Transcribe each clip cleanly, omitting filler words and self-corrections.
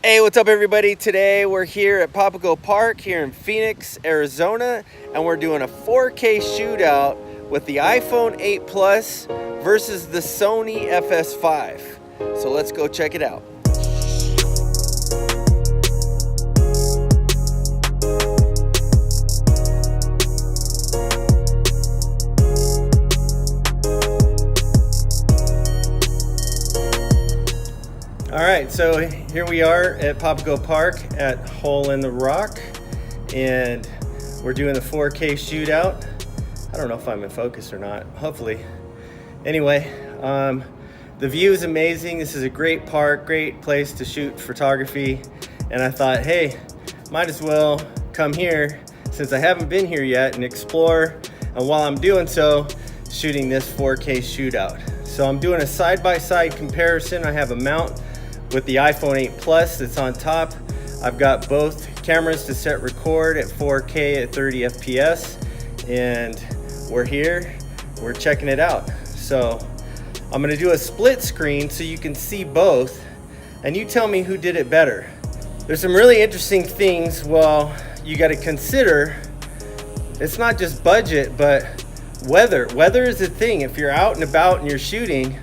Hey, what's up everybody? Today we're here at Papago Park here in Phoenix, Arizona, and we're doing a 4K shootout with the iPhone 8 Plus versus the Sony FS5. So let's go check it out. Alright, so here we are at Papago Park at Hole in the Rock, and we're doing the 4K shootout. I don't know if I'm in focus or not, hopefully. Anyway, the view is amazing. This is a great park, great place to shoot photography, and I thought, hey, might as well come here since I haven't been here yet and explore, and while I'm doing so, shooting this 4K shootout. So I'm doing a side-by-side comparison. I have a mount with the iPhone 8 Plus that's on top. I've got both cameras to set record at 4K at 30 FPS, and we're here, we're checking it out. So I'm gonna do a split screen so you can see both, and you tell me who did it better. There's some really interesting things, well, you gotta consider, it's not just budget, but weather. Weather is a thing. If you're out and about and you're shooting,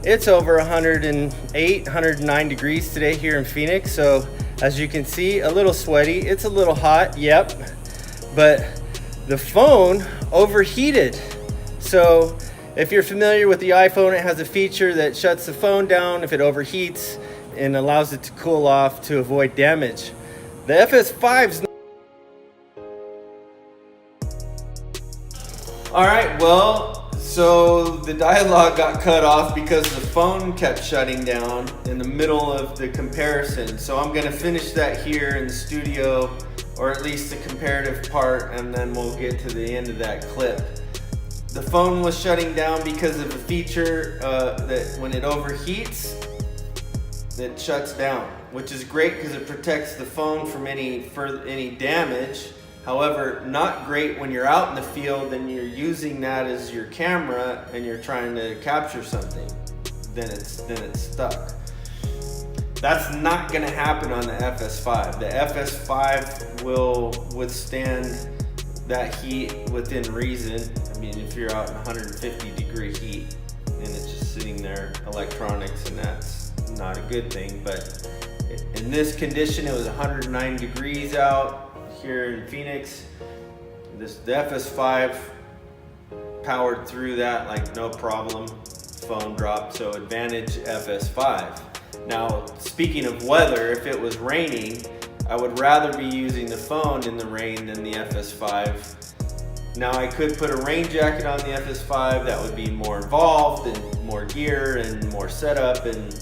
it's over 108, 109 degrees today here in Phoenix. So as you can see, a little sweaty. It's a little hot, yep. But the phone overheated. So if you're familiar with the iPhone, it has a feature that shuts the phone down if it overheats and allows it to cool off to avoid damage. The FS5's all right, well, so the dialogue got cut off because the phone kept shutting down in the middle of the comparison. So I'm gonna finish that here in the studio, or at least the comparative part, and then we'll get to the end of that clip. The phone was shutting down because of a feature that when it overheats, it shuts down, which is great because it protects the phone from any damage. However, not great when you're out in the field and you're using that as your camera and you're trying to capture something. Then it's stuck. That's not gonna happen on the FS5. The FS5 will withstand that heat within reason. I mean, if you're out in 150 degree heat and it's just sitting there, electronics, and that's not a good thing. But in this condition, it was 109 degrees out here in Phoenix. The FS5 powered through that like no problem. Phone dropped, so advantage FS5. Now, speaking of weather, if it was raining, I would rather be using the phone in the rain than the FS5. Now, I could put a rain jacket on the FS5. That would be more involved and more gear and more setup, and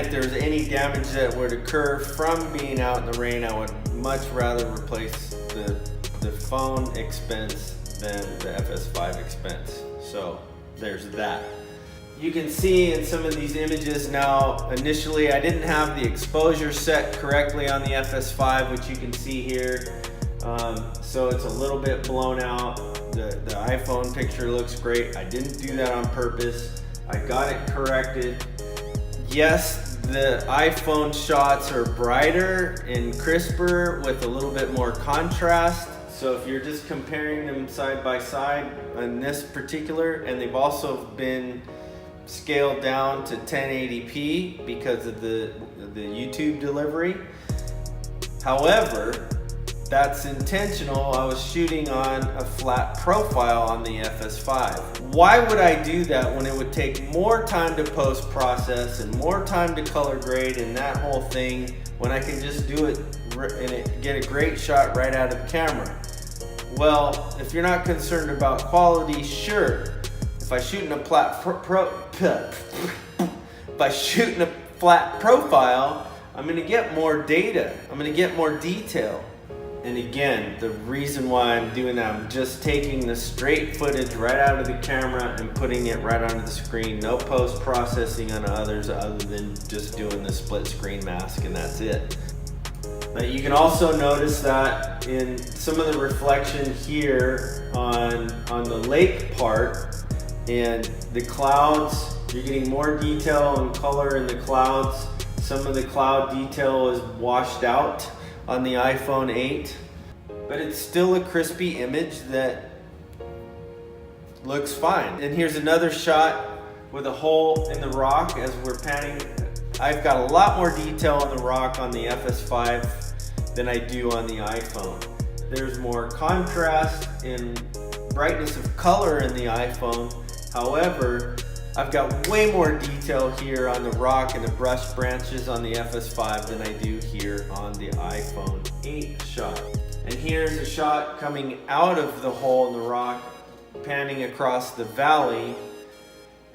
if there's any damage that would occur from being out in the rain, I would much rather replace the phone expense than the FS5 expense. So there's that. You can see in some of these images now, initially I didn't have the exposure set correctly on the FS5, which you can see here. So it's a little bit blown out. The iPhone picture looks great. I didn't do that on purpose. I got it corrected. Yes, the iPhone shots are brighter and crisper with a little bit more contrast. So if you're just comparing them side by side on this particular, and they've also been scaled down to 1080p because of the YouTube delivery. However, that's intentional. I was shooting on a flat profile on the FS5. Why would I do that when it would take more time to post-process and more time to color grade and that whole thing, when I can just do it and get a great shot right out of the camera? Well, if you're not concerned about quality, sure. If I shoot in a flat profile, I'm gonna get more data. I'm gonna get more detail. And again, the reason why I'm doing that, I'm just taking the straight footage right out of the camera and putting it right onto the screen. No post-processing on others other than just doing the split screen mask, and that's it. But you can also notice that in some of the reflection here on the lake part, and the clouds You're getting more detail and color in the clouds. Some of the cloud detail is washed out on the iPhone 8, but it's still a crispy image that looks fine. And here's another shot with a hole in the rock as we're panning. I've got a lot more detail on the rock on the FS5 than I do on the iPhone. There's more contrast and brightness of color in the iPhone. However, I've got way more detail here on the rock and the brush branches on the FS5 than I do here on the iPhone 8 shot. And here's a shot coming out of the hole in the rock, panning across the valley.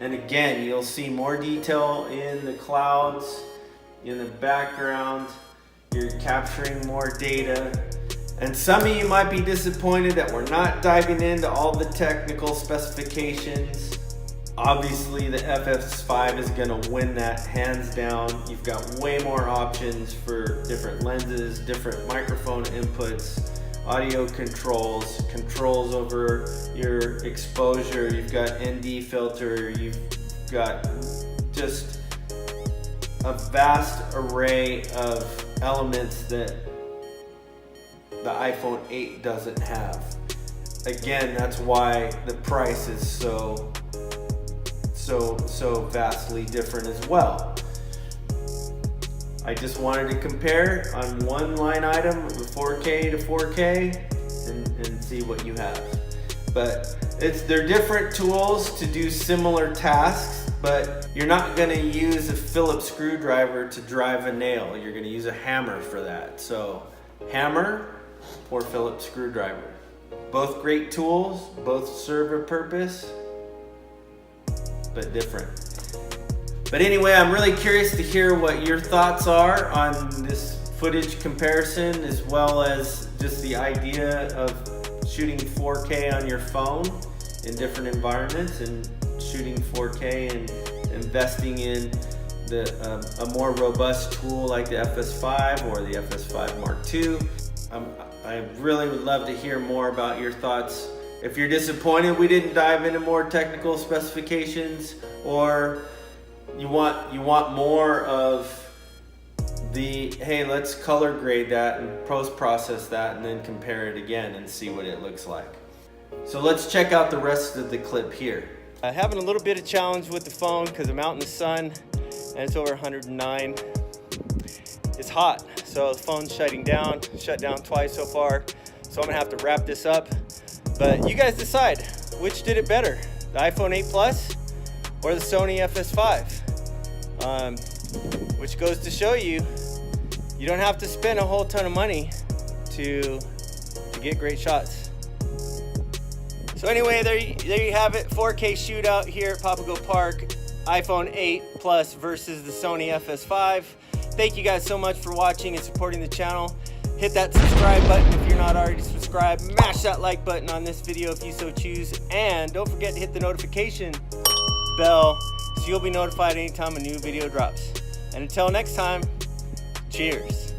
And again, you'll see more detail in the clouds, in the background. You're capturing more data. And some of you might be disappointed that we're not diving into all the technical specifications. Obviously, the FS5 is going to win that hands down. You've got way more options for different lenses, different microphone inputs, audio controls over your exposure. You've got ND filter. You've got just a vast array of elements that the iPhone 8 doesn't have. Again, that's why the price is so vastly different as well. I just wanted to compare on one line item, 4K to 4K, and see what you have. But they're different tools to do similar tasks, but you're not gonna use a Phillips screwdriver to drive a nail. You're gonna use a hammer for that. So hammer or Phillips screwdriver. Both great tools, both serve a purpose, but different. But anyway, I'm really curious to hear what your thoughts are on this footage comparison, as well as just the idea of shooting 4K on your phone in different environments and shooting 4K and investing in a more robust tool like the FS5 or the FS5 Mark II. I really would love to hear more about your thoughts. If you're disappointed we didn't dive into more technical specifications, or you want more of the, hey, let's color grade that and post-process that and then compare it again and see what it looks like. So let's check out the rest of the clip here. Having a little bit of challenge with the phone because I'm out in the sun and it's over 109. It's hot, so the phone's shut down twice so far. So I'm gonna have to wrap this up. But you guys decide, which did it better? The iPhone 8 Plus or the Sony FS5? Which goes to show you don't have to spend a whole ton of money to get great shots. So anyway, there you have it. 4K shootout here at Papago Park. iPhone 8 Plus versus the Sony FS5. Thank you guys so much for watching and supporting the channel. Hit that subscribe button if you're not already subscribed. Mash that like button on this video if you so choose. And don't forget to hit the notification bell so you'll be notified anytime a new video drops. And until next time, cheers.